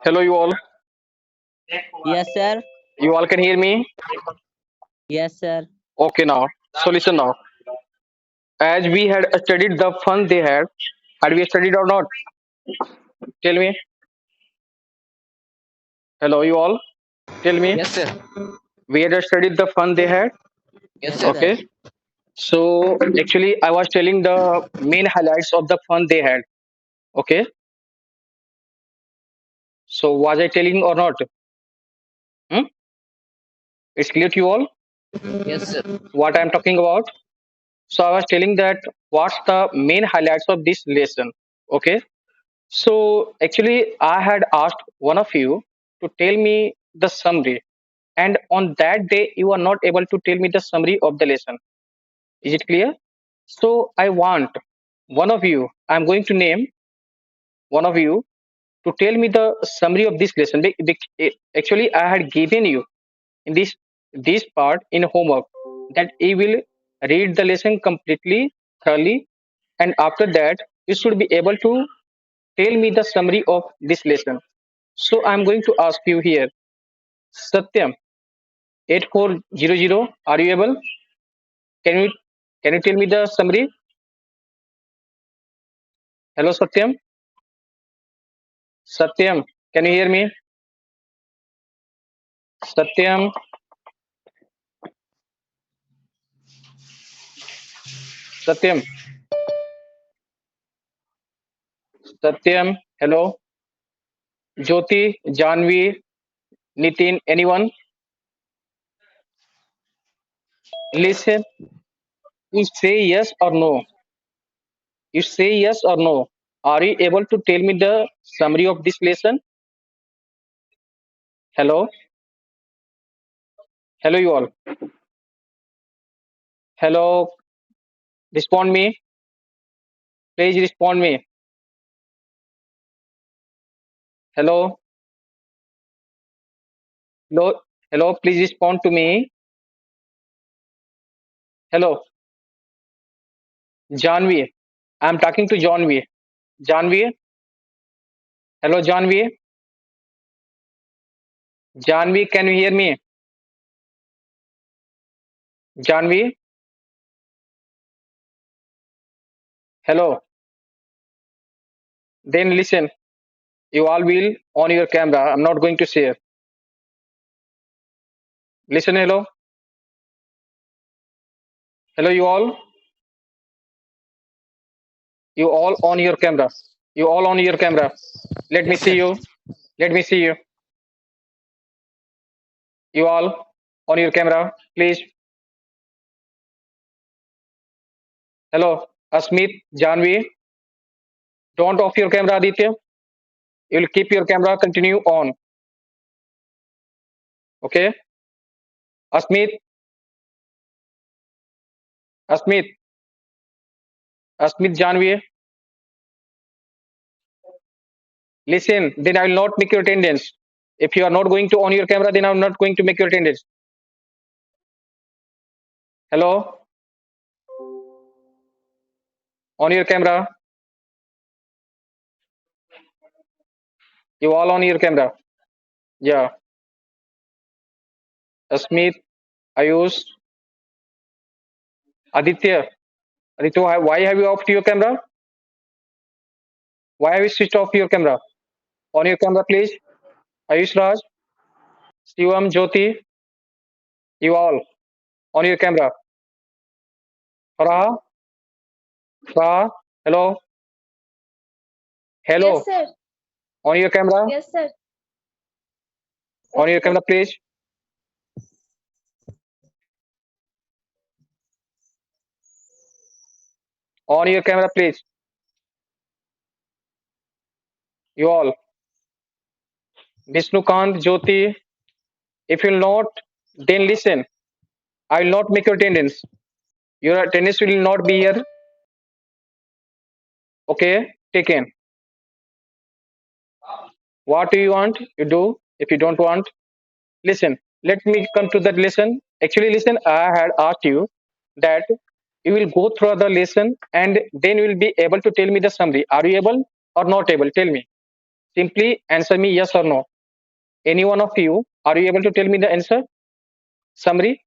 Hello, you all. Yes, sir. You all can hear me? Yes, sir. Okay, now. So listen now. As we had studied the fun they had we studied or not? Tell me. Hello, you all. Tell me. Yes, sir. We had studied the fun they had. Yes, Yes, sir. sir. Okay. So actually, I was telling the main highlights of the fun they had. Okay. So was I telling or not? Hmm? It's clear to you all Yes, sir. what I'm talking about. So I was telling that what's the main highlights of this lesson. Okay. So actually, I had asked one of you to tell me the summary, and on that day, you are not able to tell me the summary of the lesson. Is it clear? So I want one of you. I'm going to name one of you to tell me the summary of this lesson. Actually, I had given you in this part in homework that you will read the lesson completely, thoroughly, and after that, you should be able to tell me the summary of this lesson. So I'm going to ask you here, Satyam, 8400, are you able? Can you can you tell me the summary? Hello, Satyam. Satyam, can you hear me? Satyam, Satyam, Satyam. Hello, Jyoti, Janvi, Nitin, anyone? Listen. You say yes or no. You say yes or no. Are you able to tell me the summary of this lesson? Hello, hello, you all. Hello, respond me. Please respond me. Hello, hello, hello. Please respond to me. Hello, Janvi. I'm talking to Janvi. Janvi. Hello, Janvi. Janvi, can you hear me? Janvi. Hello. Then listen. You all will on your camera. I'm not going to share. Listen. Hello. Hello, you all. You all on your camera. You all on your camera. Let me Yes, see sir. you. Let me see you. You all on your camera, please. Hello, Asmit, Janvi. Don't off your camera, Aditya. You'll keep your camera continue on. Okay. Asmit, Asmit, Asmit, Janvi. Listen, then I will not make your attendance. If you are not going to on your camera, then I'm not going to make your attendance. Hello, on your camera. You all on your camera. Yeah. Asmit, Ayush, Aditya. Aditya, why have you off your camera? Why have you switched off your camera? On your camera, please. Ayush Raj, Shivam, Jyoti, you all on your camera. Farah, Farah, hello, Yes, hello, sir. on your camera, Yes, sir. on your Okay. camera, please. On your camera, please. You all. Vishnukant, Jyoti, if you'll not, then listen. I will not make your attendance. Your attendance will not be here. Okay, taken. What do you want? You do. If you don't want, listen. Let me come to that lesson. Actually, listen, I had asked you that you will go through the lesson and then you will be able to tell me the summary. Are you able or not able? Tell me. Simply answer me yes or no. Any one of you, are you able to tell me the answer? Summary?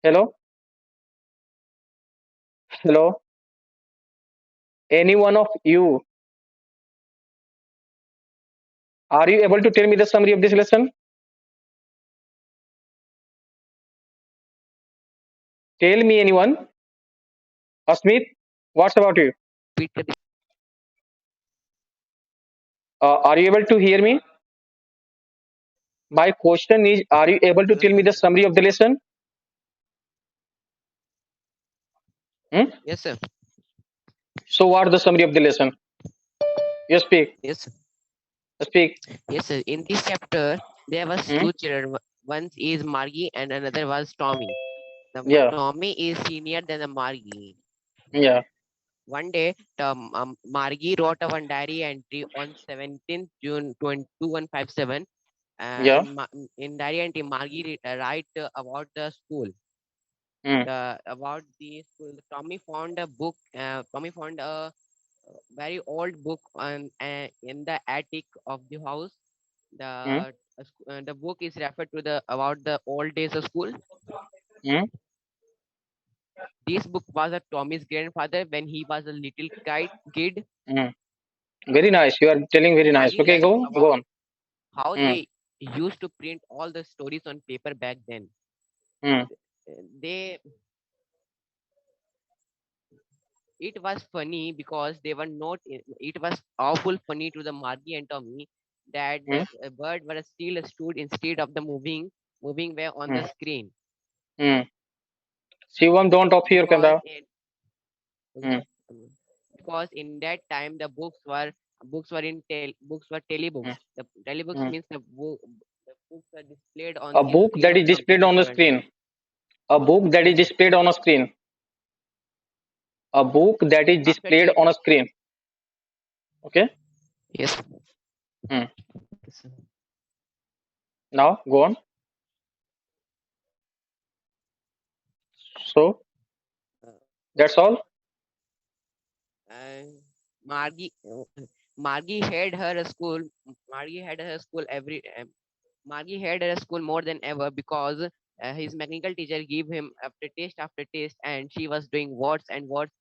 Hello? Hello? Any one of you, are you able to tell me the summary of this lesson? Tell me anyone. Asmit, what's about you? Repeat. Are you able to hear me? My question is, are you able to tell Yes, me sir. the summary of the lesson? Hmm? Yes, sir. So, what the summary of the lesson? You speak. Yes, sir. Speak. Yes, sir. In this chapter, there was Hmm? two children. One is Margie and another was Tommy. The Yeah. Tommy is senior than the Margie. Yeah. One day, Margie wrote a one diary entry on 17th June 2157. Yeah. In diary entry, Margie write about the school. Hmm. The about the school. Tommy found a book. Tommy found a very old book in the attic of the house. Hmm. The book is referred to the about the old days of school. Hmm. This book was a Tommy's grandfather when he was a little kid. Hmm. Very nice. You are telling very nice. Margie Okay, learned go about on. how Hmm. they used to print all the stories on paper back then. Hmm. They It was funny because they were not. It was awful funny to the Margie and Tommy that Hmm. the bird were still stood instead of the moving way on Hmm. the screen Hmm. Shivam, don't off your because camera. it Hmm. because in that time the books were Hmm. telebooks. The telebooks Hmm. means the books are displayed on A the book screen that of is displayed computer on the given time. screen. A book that is Yes. displayed on a screen. A book that is After displayed that, on a screen. Okay. yes. Hmm. Yes. Now go on. So Uh, that's all. and Margie, Margie had her school. Margie had her school every. Margie had her school more than ever because his mechanical teacher gave him after test, and she was doing words and words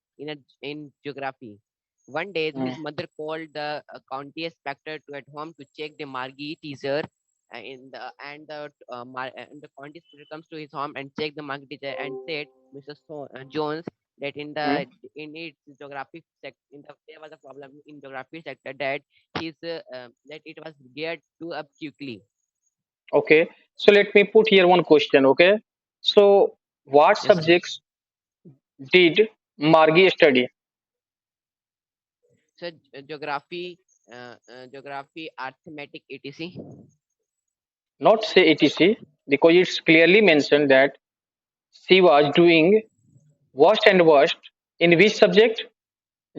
in geography. One day, Hmm. his mother called the county inspector to at home to check the Margie teacher. And the county inspector comes to his home and check the Margie teacher and said, Mr. Jones, that Hmm. in its geography there was a problem in geography sector that that it was geared too up quickly. Okay. So let me put here one question. Okay. So what Yes, sir. subjects did Margie study? So geography, arithmetic, etc. Not say etc, because it's clearly mentioned that she was doing worst and worst in which subject?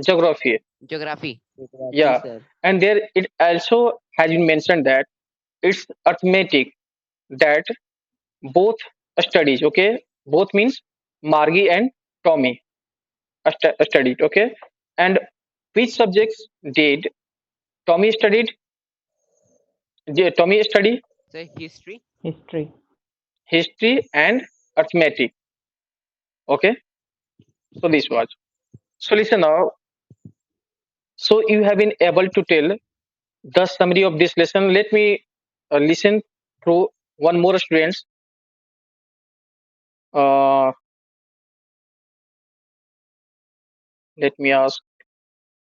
Geography. Geography. Geography, Yeah. sir. And there it also has been mentioned that it's arithmetic that both studies. Okay. Both means Margie and Tommy studied. Okay. And which subjects did Tommy studied? Did Tommy study So history. History. history and arithmetic. Okay. So this was. So listen now. So you have been able to tell the summary of this lesson. Let me listen through one more students. Uh, Let me ask.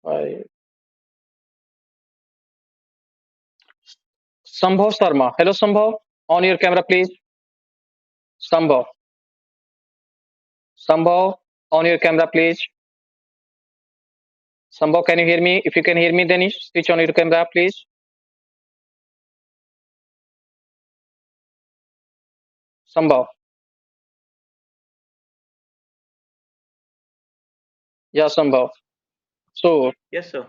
Uh, Sambhav Sharma. Hello, Sambhav. On your camera, please. Sambhav. Sambhav, on your camera, please. Sambhav, can you hear me? If you can hear me, then switch on your camera, please. Sambhav. Yeah, Sambhav. So Yes, sir.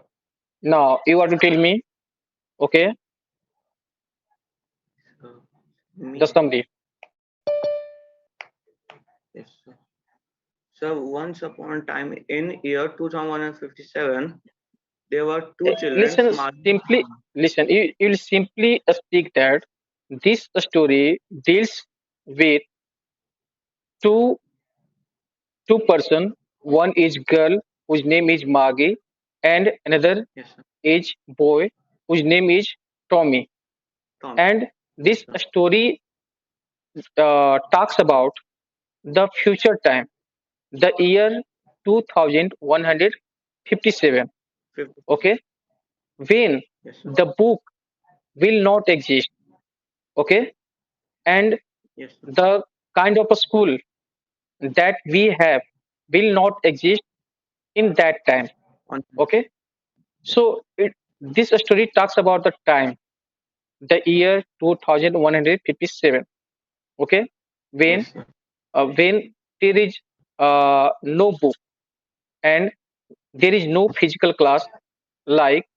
now you have to tell me, okay, So, the me. summary. Yes, sir. So once upon a time in year 2057, There were two children, Listen, Mark. simply listen. You'll simply speak that this story deals with two two-person. One is girl whose name is Maggie, and another Yes, sir. is boy whose name is Tommy. Tom. And Yes, this sir. story talks about the future time, the year 2157. Fifth. Okay, when Yes, sir. the book will not exist. Okay, and Yes, sir. the kind of a school that we have will not exist in that time. On. Okay, Yes, so this story talks about the time, the year 2157. Okay, when yes, sir. when there is no book and there is no physical class like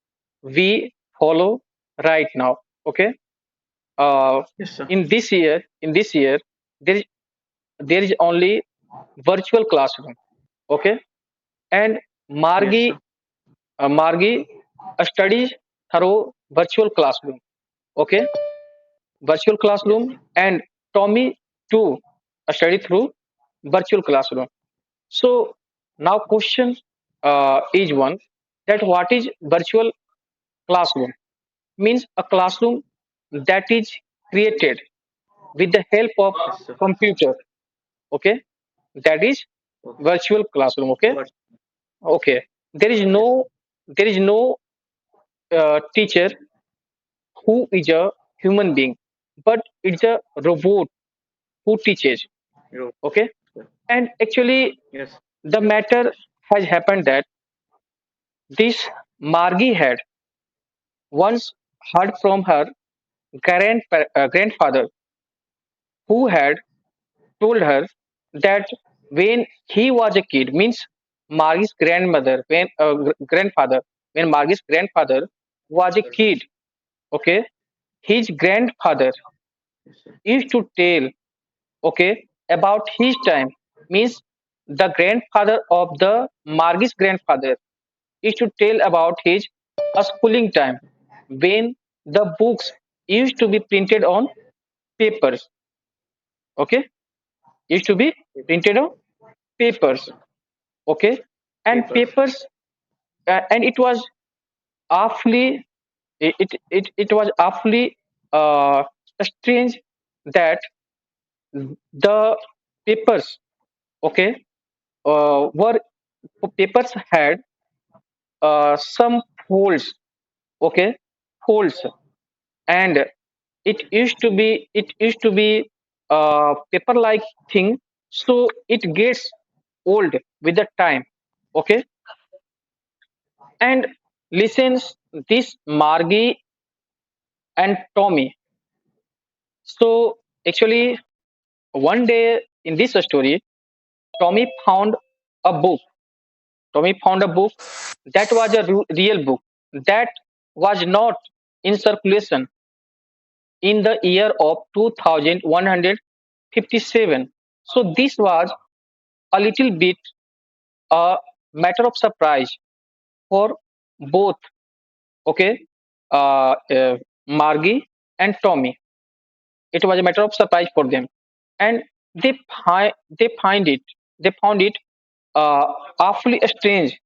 we follow right now. Okay, uh, Yes, sir. in this year there is there is only virtual classroom. Okay, and Yes, Margie sir. Margie studies through virtual classroom. Okay, virtual Yes, classroom, sir. and Tommy too study through virtual classroom. So now question is one, that what is virtual classroom? Means a classroom that is created with the help of Yes, sir. computer. Okay, that is Okay. virtual classroom. Okay, But okay. There is yes, no teacher who is a human being, but it's a robot who teaches. you. Okay, and actually Yes. the matter has happened that this Margie had once heard from her grandfather, who had told her that when he was a kid, means Margie's grandmother, grandfather, when Margie's grandfather was a kid, okay, his grandfather Yes, sir. used to tell, okay, about his time, means the grandfather of the Margie's grandfather used to tell about his schooling time when the books used to be printed on papers. Okay, used to be printed on papers. Paper. Okay, and Papers. papers, and it was awfully it was awfully uh, strange that the papers, okay, were papers had some folds, okay, folds, and it used to be paper like thing, so it gets old with the time. Okay, and listens this Margie and Tommy. So actually, one day in this story, Tommy found a book. Tommy found a book that was a real book that was not in circulation in the year of 2157. So this was a little bit a matter of surprise for both, okay, Margie and Tommy. It was a matter of surprise for them, and they found it awfully strange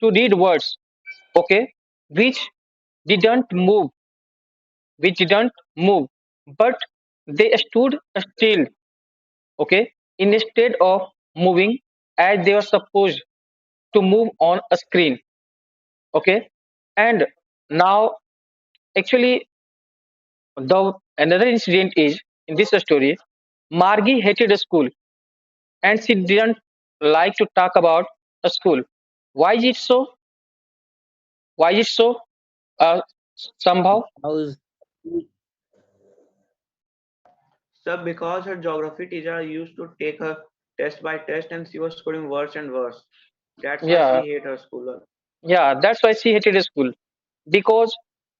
to read words, okay, which didn't move, which didn't move, but they stood still, okay, instead of moving as they were supposed to move on a screen, okay. And now actually the another incident is in this story, Margie hated school and she didn't like to talk about a school. Why is it so? Why is it so? Somehow, How's Sir, because her geography teacher used to take her test by test and she was scoring worse and worse. That's why yeah, she hate her school. yeah. That's why she hated school, because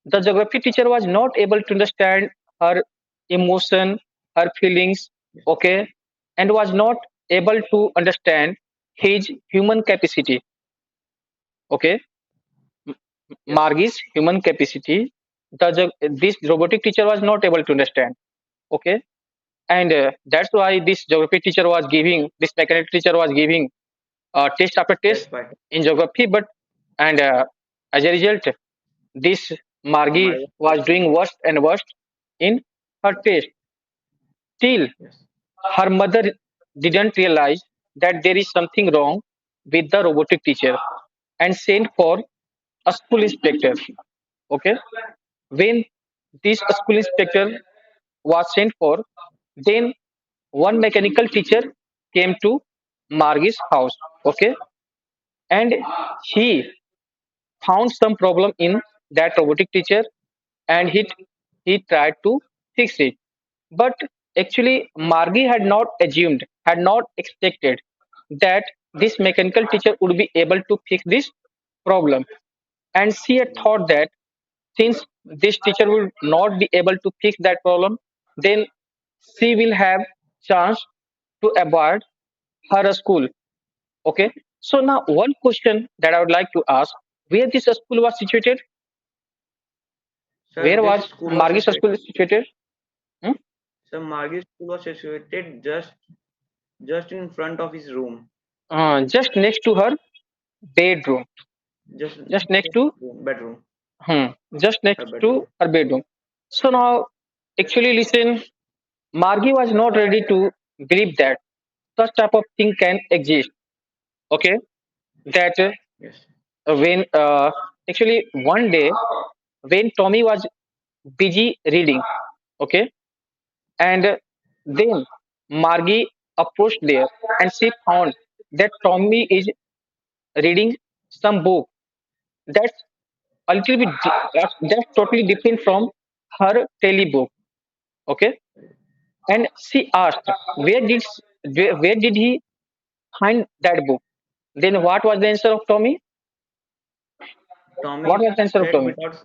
the geography teacher was not able to understand her emotion, her feelings, okay, and was not able to understand his human capacity, okay. Yes. Margie's human capacity, this robotic teacher was not able to understand. Okay, and that's why this geography teacher was giving, this mechanics teacher was giving test after test Test by test. in geography, but and as a result, this Margie Margot was failed. doing worse and worse in her test. Still, Yes. her mother didn't realize that there is something wrong with the robotic teacher and sent for a school inspector. Okay, when this school inspector was sent for, then one mechanical teacher came to Margie's house. Okay, and he found some problem in that robotic teacher, and he tried to fix it. But actually Margie had not assumed, had not expected that this mechanical teacher would be able to fix this problem, and she had thought that since this teacher will not be able to fix that problem, then she will have chance to avoid her school. Okay, so now one question that I would like to ask: where this school was situated? Sir, Where this was school was Margie's situated. school situated? Hmm? Sir, Margie's school was situated just in front of his room. Just next to her bedroom. Just Just next just to bedroom. hmm, just Her next bedroom. to her bedroom. So now, actually, listen. Margie was not ready to believe that such type of thing can exist. Okay, that Yes. when actually one day when Tommy was busy reading, okay, and then Margie approached there and she found that Tommy is reading some book that's a little bit that's totally different from her daily book. Okay, and she asked where did he find that book. Then what was the answer of Tommy? What Tommy was the answer of said Tommy? without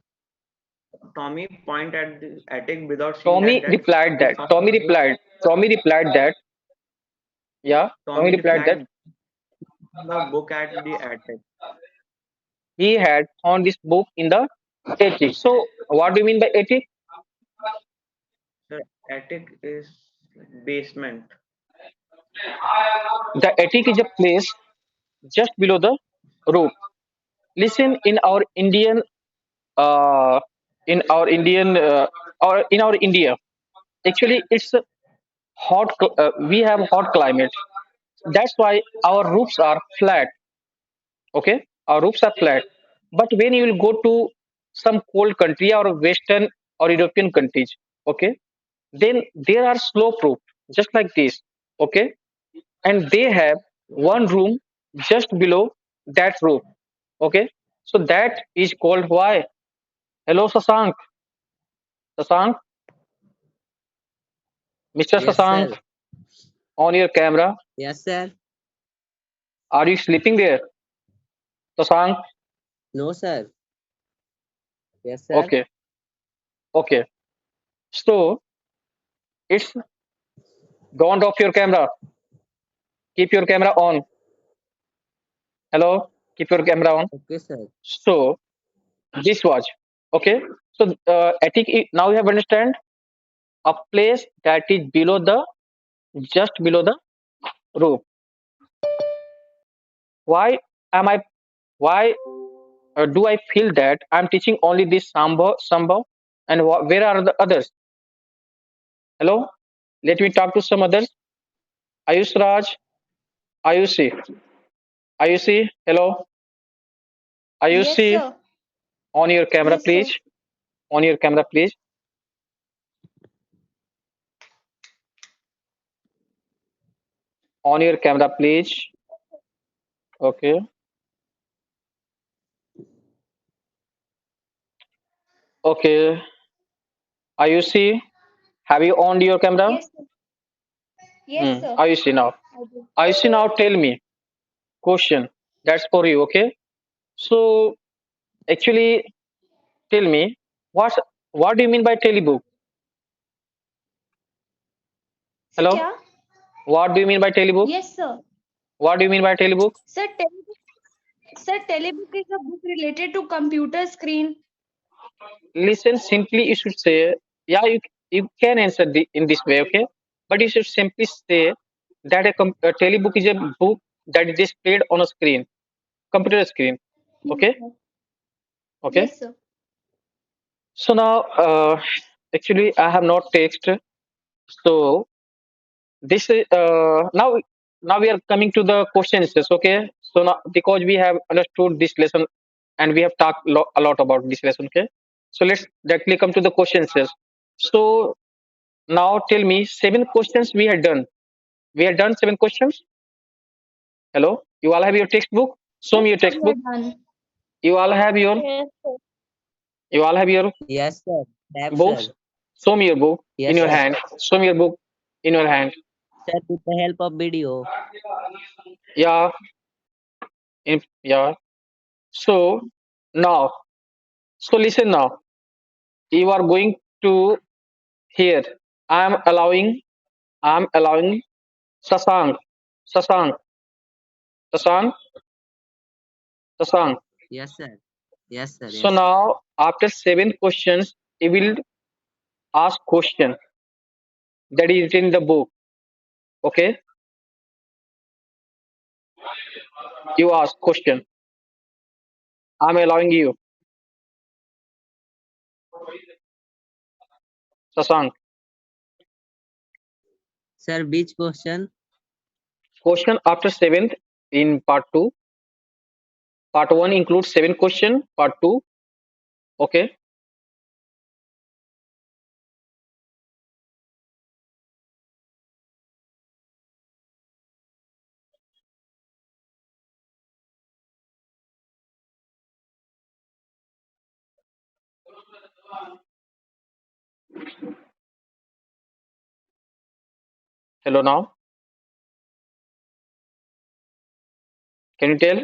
Tommy point at the attic without seeing Tommy that replied he that. found Tommy a book. replied. Tommy replied that. Yeah. Tommy Tommy replied that replied the book at the attic. he had found this book in the attic. So what do you mean by attic? Sir, attic is basement. The attic is a place just below the roof. Listen, uh, in our Indian, or in our India, actually it's a we have hot climate. That's why our roofs are flat. Okay, our roofs are flat. But when you will go to some cold country or Western or European countries, okay, then there are slope roof just like this. Okay, and they have one room just below that roof. Okay, so that is called why. Hello, Sasank. Sasank, Mr. Yes, Sasank, sir. on your camera. Yes, sir. Are you sleeping there, Sasank? No, sir. Yes, sir. Okay, okay. So it's don't off your camera. Keep your camera on. Hello, keep your camera on. Okay, sir. So this was okay. So now you have understand a place that is below the just below the roof. Why am I? Why do I feel that I'm teaching only this samba, and where are the others? Hello, let me talk to some others. Ayush Raj, Ayushi, Ayushi. Hello, Yes, Ayushi. sir. On your camera, Yes, sir. please. On your camera, please. On your camera, please. Okay. Okay. Ayushi, have you on your camera? Yes, sir. Yes, sir. Ayushi now. I do. Ayushi now tell me question. That's for you, okay? So actually tell me what what do you mean by telebook? Hello? क्या? What do you mean by telebook? Yes, sir. What do you mean by telebook? Sir, Sir, telebook is a book related to computer screen. Listen, simply you should say, yeah, you can answer in this way, okay? But you should simply say that a telebook is a book that is displayed on a screen, computer screen, Yes, okay? sir. Okay. Yes, sir. So now, actually, I have not texted. So this is now we are coming to the questions, okay? So now because we have understood this lesson and we have talked a lot about this lesson, okay? So let's directly come to the questions. So now tell me seven questions we had done. We had done seven questions. Hello, you all have your textbook. Show Yes, me your sir, we are textbook. done. You all have your Yes, sir. Yes, sir. Have, books. sir. Show me your book in Yes, your sir. hand. Show me your book in your hand. Sir, with the help of video. Yeah, yeah. So now, so listen now. You are going to hear. I am allowing Sasang, Sasang, Sasang, Sasang. Yes, sir. Yes, sir. So Yes. now, after seven questions, you will ask question that is written in the book. Okay, you ask question. I'm allowing you, Sasang. Sir, which question? Question after seventh in part two. Part one includes seven question. Part two. Okay. Hello now. Can you tell?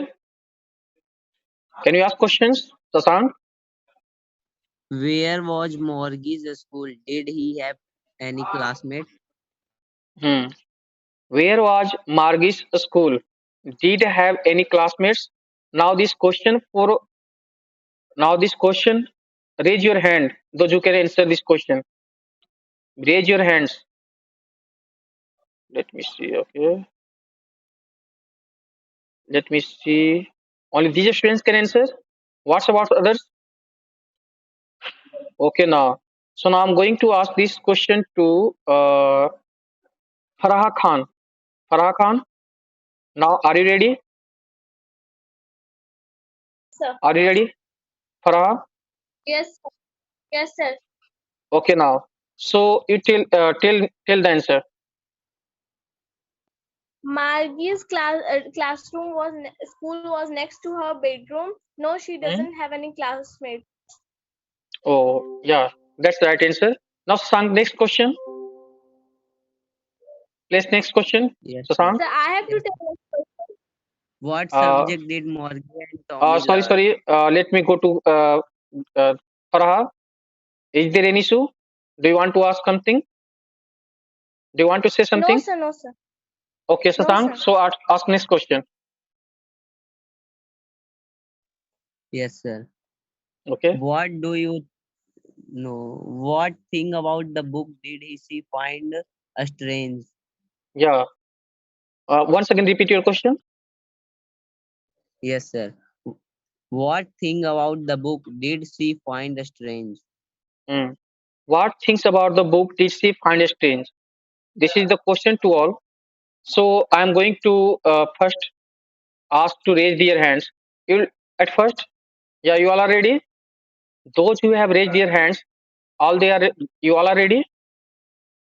Can you ask questions, Sasang? Where was Morgie's school? Did he have any classmate? Hmm. Where was Margie's school? Did have any classmates? Now this question for now this question. Raise your hand. Those who can answer this question. Raise your hands. Let me see. Okay. Let me see. Only these students can answer. What's about others? Okay now. So now I'm going to ask this question to Farah Khan. Farah Khan. Now are you ready? Sir. Are you ready? Farah? Yes, sir. Yes, sir. Okay now. So you tell the answer. Margie's classroom school was next to her bedroom. No, she Hmm? doesn't have any classmates. Oh yeah, that's the right answer. Now Sang, next question. Please next question. Yes, sir. Sasank. So I have to Yes. tell. What Uh, subject did Morgie and Tommy sorry, learn? sorry. Let me go to Farah. Is there any issue? Do you want to ask something? Do you want to say No, something? sir. No, sir. Okay, No, Sasank. sir. So ask next question. Yes, sir. Okay. What do you know? What thing about the book did he see find strange? Yeah. Once again, repeat your question. Yes, sir. What thing about the book did she find strange? Hmm. What things about the book did she find strange? This is the question to all. So I am going to first ask to raise their hands. You at first. Yeah, you all are ready. Those who have raised their hands, all they are. You all are ready.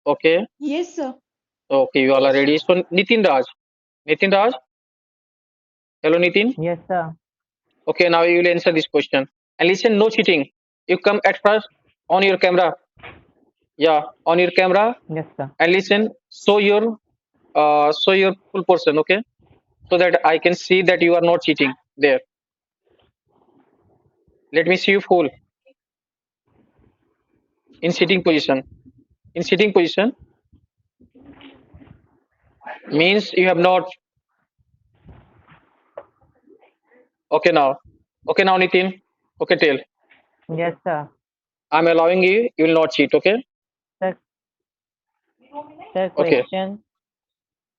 Okay. Yes, sir. Okay, you all are ready. So Nitin Raj. Nitin Raj. Hello, Nitin. Yes, sir. Okay, now you will answer this question. And listen, no cheating. You come at first on your camera. Yeah, on your camera Yes, sir. and listen. Show your full person. Okay, so that I can see that you are not cheating there. Let me see you full in sitting position. In sitting position means you have not. Okay now. Okay now, Nitin. Okay, tell. Yes, sir. I'm allowing you. You will not cheat. Okay. The, the Okay. question,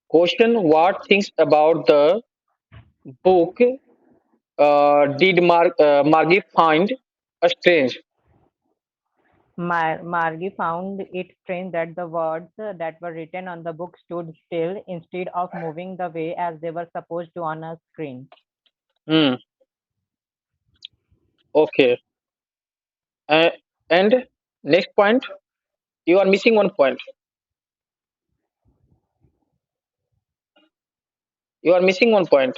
Question: what things about the book did Margie find strange? Margie found it strange that the words that were written on the book stood still instead of moving the way as they were supposed to on a screen. Hmm. Okay. Uh, and next point, you are missing one point. You are missing one point.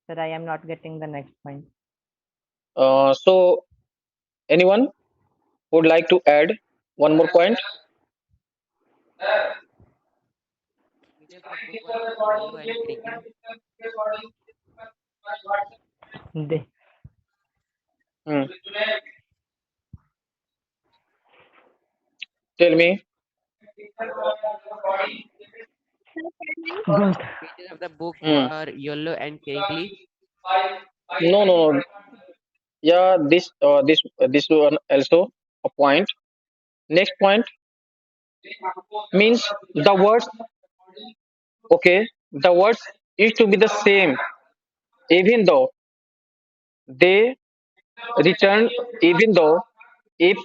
Sir, I am not getting the next point. So anyone would like to add one more point? Peter, the book was yellow and crinkly. The, Hmm. Tell me. good. Pages of the book Hmm. were yellow and crinkly. No, no, no. Yeah, this one also a point. Next point means the words. Okay, the words used to be the same, even though they return, even though if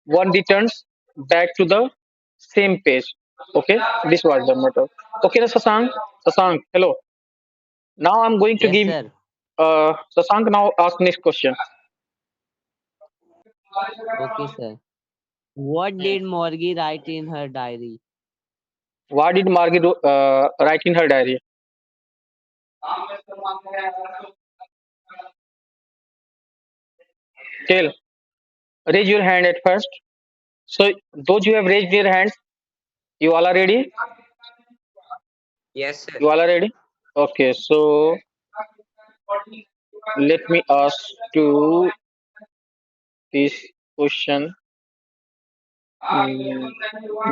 one returns back to the same page. Okay, this was the matter. Okay, Sasank, hello. Now I'm going to Yes, give sir. Sasank now ask next question. Okay, sir. What did Morgie write in her diary? What did Margaret write in her diary? Tell. Raise your hand at first. So those who have raised their hands, you all are ready? Yes, sir. You all are ready? Okay, so let me ask to this question. Mm,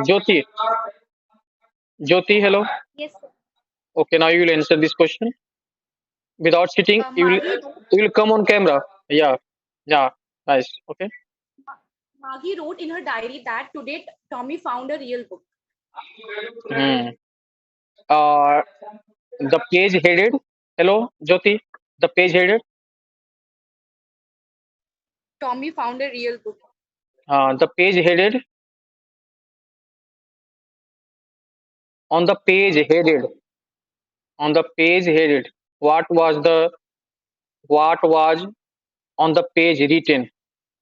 Jyoti, Jyoti, hello. Yes, sir. Okay, now you will answer this question without sitting. You will come on camera. Yeah, yeah, nice. Okay. Maggie wrote in her diary that today Tommy found a real book. Hmm. Uh, the page headed. Hello, Jyoti. The page headed. Tommy found a real book. The page headed on the page headed on the page headed. What was the what was on the page written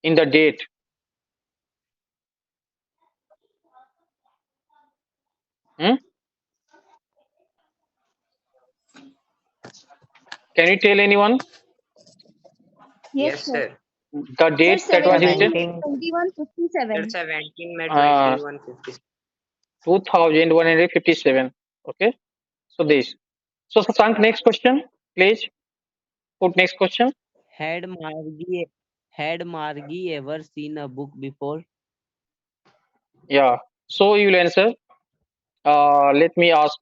in the date? Hmm? Can you tell anyone Yes, Yes, sir. sir. the Sir, date that was written? 17 17. Sir, 2157. 17 May Uh, 2150. 2157. Okay. So this. So Sasank, next question, please. Put next question. Had Margie had Margie ever seen a book before? Yeah. So you will answer. Let me ask.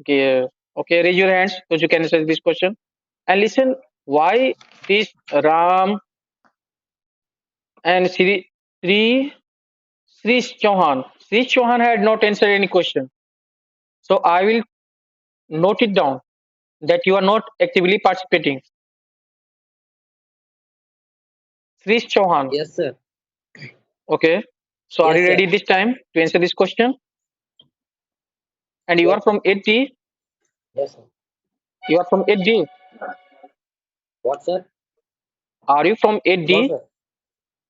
Okay, okay, raise your hands so you can answer this question. And listen, why this Ram and Sri Chauhan had not answered any question. So I will note it down that you are not actively participating. Sri Chauhan. Yes, sir. Okay. So are Yes, you sir. ready this time to answer this question? And you Yes, are sir. from 8D. Yes, sir. You are from 8D. What, sir? Are you from No, 8D? sir.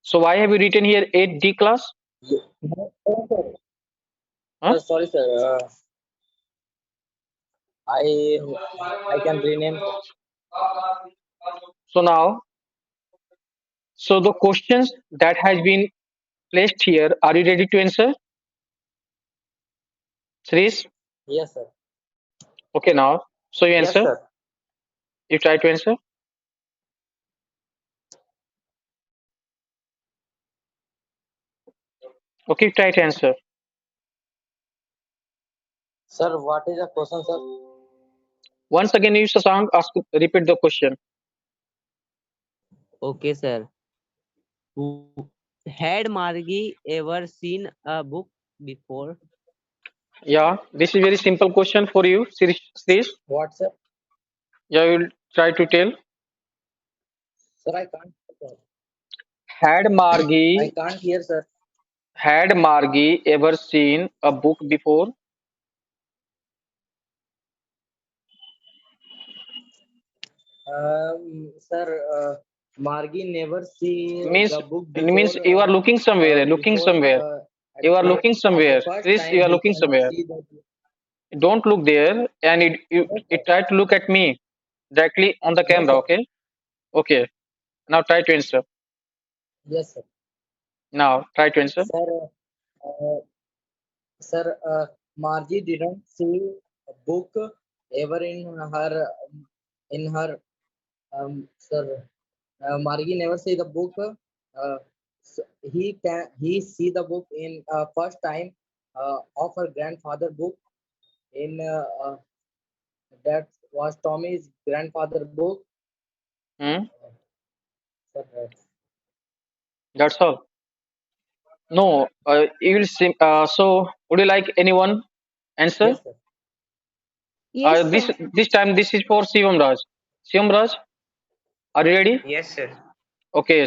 So why have you written here 8D class? No, sir. Huh? Sorry, sir. I I can rename, sir. So now, so the questions that has been placed here, are you ready to answer? Srish? Yes, sir. Okay, now. So you Yes, answer. sir. You try to answer. Okay, you try to answer. Sir, what is the question, sir? Once again, you Sasank ask repeat the question. Okay, sir. Had Margie ever seen a book before? Yeah, this is very simple question for you, Sirish. What, sir? Yeah, I will try to tell. Sir, I can't. Sir. Had I Margie can't hear, sir. had Margie ever seen a book before? Sir, Margie never see Means the book means before. you are looking somewhere, looking Before somewhere. at You are first, looking at the somewhere. first Chris, time you are he looking cannot somewhere. see the. Don't look there, and No, sir. it try to look at me directly on the No, camera. sir. Okay, okay. Now try to answer. Yes, sir. Now try to answer. Sir, uh, sir, Margie didn't see a book ever in her sir. Margie never see the book. He see the book in first time of her grandfather book in that was Tommy's grandfather book. Hmm? Sir, That's all. No, you will see. So, would you like anyone answer? yes, sir. Yes, This sir. this time this is for Shivam Raj. Shivam Raj, are you ready? Yes, sir. Okay.